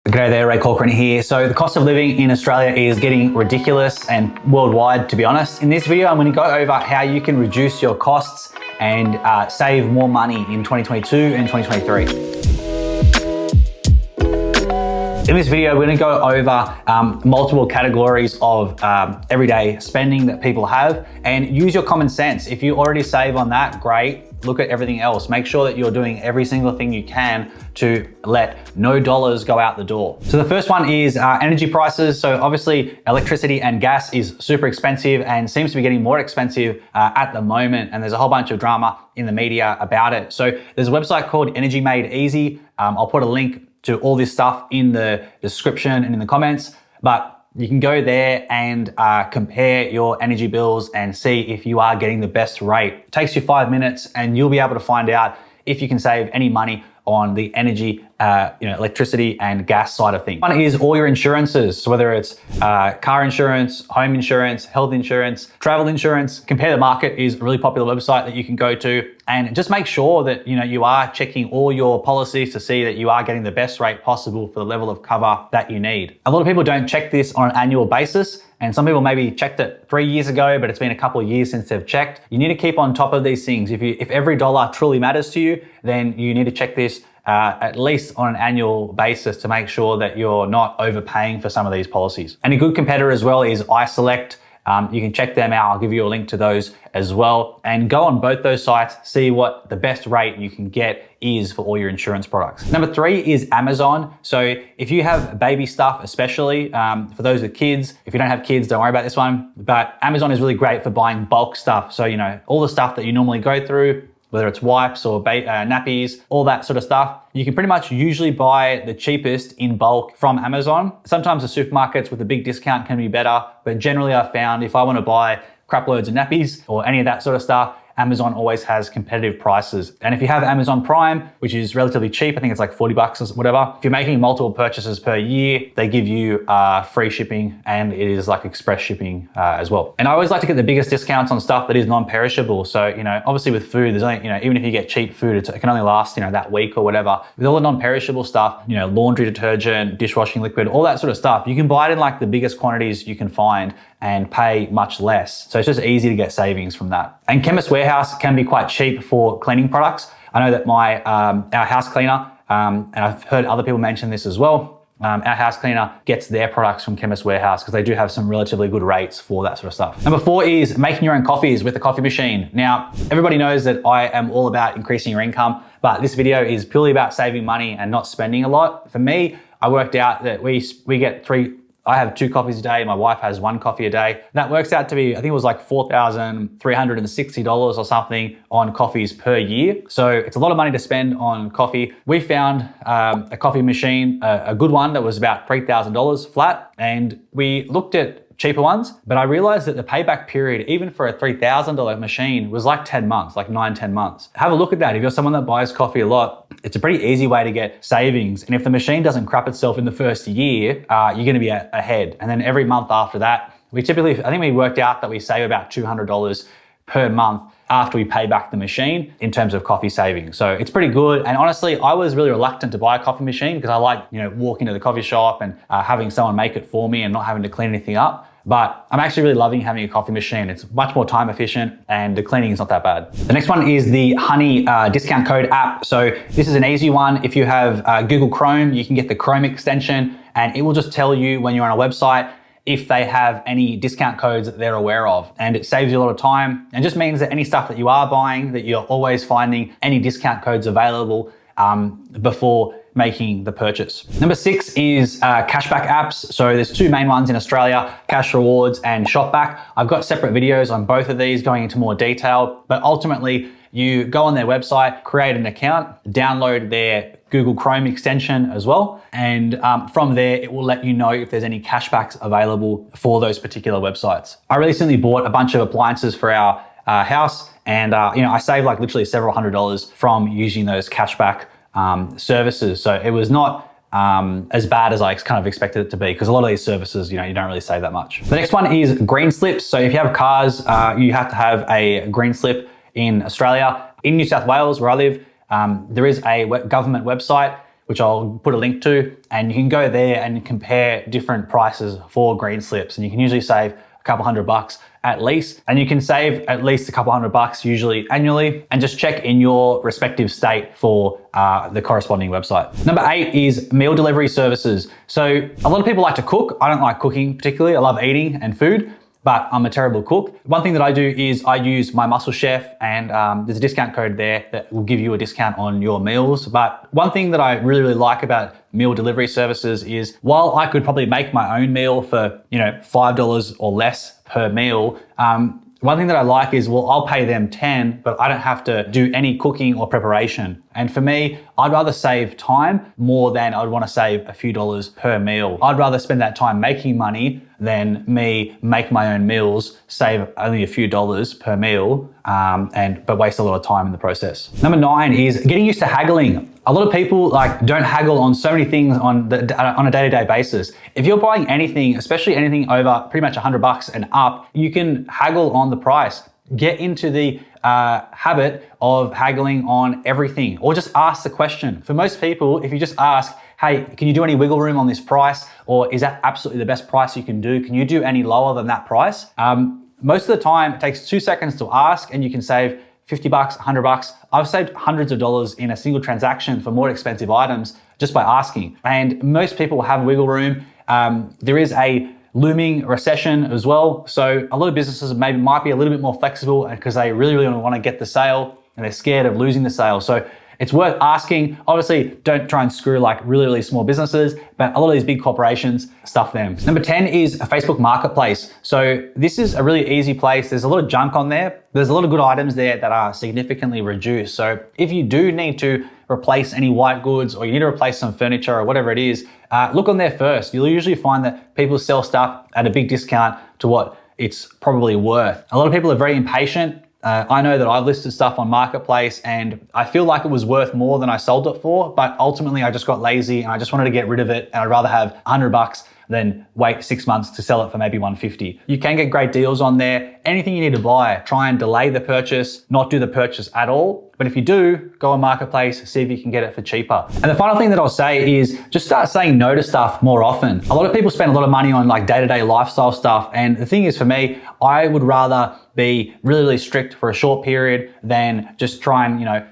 G'day there, Ray Corcoran here. So the cost of living in Australia is getting ridiculous and worldwide, to be honest. In this video, I'm going to go over how you can reduce your costs and save more money in 2022 and 2023. In this video, we're going to go over multiple categories of everyday spending that people have and use your common sense. If you already save on that, great. Look at everything else. Make sure that you're doing every single thing you can to let no dollars go out the door. So the first one is energy prices. So obviously electricity and gas is super expensive and seems to be getting more expensive at the moment. And there's a whole bunch of drama in the media about it. So there's a website called Energy Made Easy. I'll put a link to all this stuff in the description and in the comments, but you can go there and compare your energy bills and see if you are getting the best rate. It takes you 5 minutes and you'll be able to find out if you can save any money on the energy, electricity and gas side of things. One is all your insurances. So whether it's car insurance, home insurance, health insurance, travel insurance, Compare the Market is a really popular website that you can go to and just make sure that you are checking all your policies to see that you are getting the best rate possible for the level of cover that you need. A lot of people don't check this on an annual basis. And some people maybe checked it 3 years ago, but it's been a couple of years since they've checked. You need to keep on top of these things. If every dollar truly matters to you, then you need to check this at least on an annual basis to make sure that you're not overpaying for some of these policies. And a good competitor as well is iSelect. You can check them out. I'll give you a link to those as well. And go on both those sites, see what the best rate you can get is for all your insurance products. Number 3 is Amazon. So if you have baby stuff, especially for those with kids, if you don't have kids, don't worry about this one. But Amazon is really great for buying bulk stuff. So, all the stuff that you normally go through, whether it's wipes or nappies, all that sort of stuff, you can pretty much usually buy the cheapest in bulk from Amazon. Sometimes the supermarkets with a big discount can be better, but generally I've found if I want to buy crap loads of nappies or any of that sort of stuff, Amazon always has competitive prices. And if you have Amazon Prime, which is relatively cheap, I think it's like 40 bucks or whatever. If you're making multiple purchases per year, they give you free shipping and it is like express shipping as well. And I always like to get the biggest discounts on stuff that is non-perishable. So, obviously with food, there's only, even if you get cheap food, it can only last, that week or whatever. With all the non-perishable stuff, laundry detergent, dishwashing liquid, all that sort of stuff, you can buy it in like the biggest quantities you can find and pay much less. So it's just easy to get savings from that. And Chemist Warehouse can be quite cheap for cleaning products. I know that our house cleaner, and I've heard other people mention this as well, our house cleaner gets their products from Chemist Warehouse because they do have some relatively good rates for that sort of stuff. Number 4 is making your own coffees with a coffee machine. Now, everybody knows that I am all about increasing your income, but this video is purely about saving money and not spending a lot. For me, I worked out that we get I have 2 coffees a day. My wife has 1 coffee a day. That works out to be, I think it was like $4,360 or something on coffees per year. So it's a lot of money to spend on coffee. We found a coffee machine, a good one that was about $3,000 flat. And we looked at cheaper ones, but I realized that the payback period, even for a $3,000 machine, was like 10 months, like 9-10 months. Have a look at that. If you're someone that buys coffee a lot, it's a pretty easy way to get savings. And if the machine doesn't crap itself in the first year, you're gonna be ahead. And then every month after that, I think we worked out that we save about $200 per month after we pay back the machine in terms of coffee savings. So it's pretty good. And honestly, I was really reluctant to buy a coffee machine because I like, walking to the coffee shop and having someone make it for me and not having to clean anything up. But I'm actually really loving having a coffee machine. It's much more time efficient and the cleaning is not that bad. The next one is the Honey discount code app. So this is an easy one. If you have Google Chrome, you can get the Chrome extension and it will just tell you when you're on a website if they have any discount codes that they're aware of. And it saves you a lot of time and just means that any stuff that you are buying, that you're always finding any discount codes available before making the purchase. Number 6 is Cashback Apps. So there's 2 main ones in Australia, Cash Rewards and Shopback. I've got separate videos on both of these going into more detail, but ultimately you go on their website, create an account, download their Google Chrome extension as well. And from there, it will let you know if there's any cashbacks available for those particular websites. I recently bought a bunch of appliances for our house and I saved like literally several $100s from using those cashback services. So it was not as bad as I kind of expected it to be because a lot of these services, you don't really save that much. The next one is green slips. So if you have cars, you have to have a green slip in Australia. In New South Wales, where I live, there is a government website which I'll put a link to, and you can go there and compare different prices for green slips, and you can usually save a couple $100 at least, and you can save at least a couple $100 usually annually, and just check in your respective state for the corresponding website. Number 8 is meal delivery services. So a lot of people like to cook. I don't like cooking particularly. I love eating and food, but I'm a terrible cook. One thing that I do is I use my Muscle Chef, and there's a discount code there that will give you a discount on your meals. But one thing that I really like about meal delivery services is, while I could probably make my own meal for, $5 or less per meal, one thing that I like is, well, I'll pay them 10, but I don't have to do any cooking or preparation. And for me, I'd rather save time more than I'd want to save a few dollars per meal. I'd rather spend that time making money than me make my own meals, save only a few dollars per meal, but waste a lot of time in the process. Number 9 is getting used to haggling. A lot of people don't haggle on so many things on a day-to-day basis. If you're buying anything, especially anything over pretty much $100 and up, you can haggle on the price. Get into the habit of haggling on everything, or just ask the question. For most people, if you just ask, hey, can you do any wiggle room on this price? Or is that absolutely the best price you can do? Can you do any lower than that price? Most of the time, it takes 2 seconds to ask, and you can save $50, $100. I've saved hundreds of dollars in a single transaction for more expensive items just by asking. And most people have wiggle room. There is a looming recession as well. So a lot of businesses might be a little bit more flexible because they really want to get the sale, and they're scared of losing the sale. So it's worth asking. Obviously, don't try and screw really small businesses, but a lot of these big corporations, stuff them. Number 10 is a Facebook Marketplace. So this is a really easy place. There's a lot of junk on there. There's a lot of good items there that are significantly reduced. So if you do need to replace any white goods, or you need to replace some furniture or whatever it is, look on there first. You'll usually find that people sell stuff at a big discount to what it's probably worth. A lot of people are very impatient. I know that I've listed stuff on Marketplace and I feel like it was worth more than I sold it for, but ultimately I just got lazy and I just wanted to get rid of it, and I'd rather have $100 than wait 6 months to sell it for maybe $150. You can get great deals on there. Anything you need to buy, try and delay the purchase, not do the purchase at all. But if you do, go on Marketplace, see if you can get it for cheaper. And the final thing that I'll say is just start saying no to stuff more often. A lot of people spend a lot of money on day-to-day lifestyle stuff. And the thing is, for me, I would rather be really strict for a short period than just try and,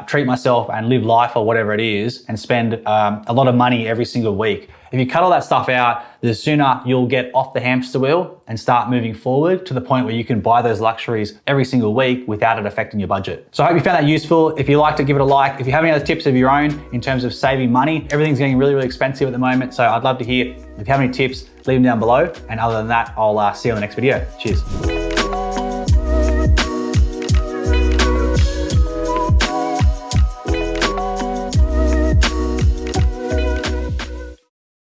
treat myself and live life or whatever it is and spend a lot of money every single week. If you cut all that stuff out, the sooner you'll get off the hamster wheel and start moving forward to the point where you can buy those luxuries every single week without it affecting your budget. So I hope you found that useful. If you liked it, give it a like. If you have any other tips of your own in terms of saving money, everything's getting really expensive at the moment. So I'd love to hear if you have any tips, leave them down below. And other than that, I'll see you on the next video. Cheers.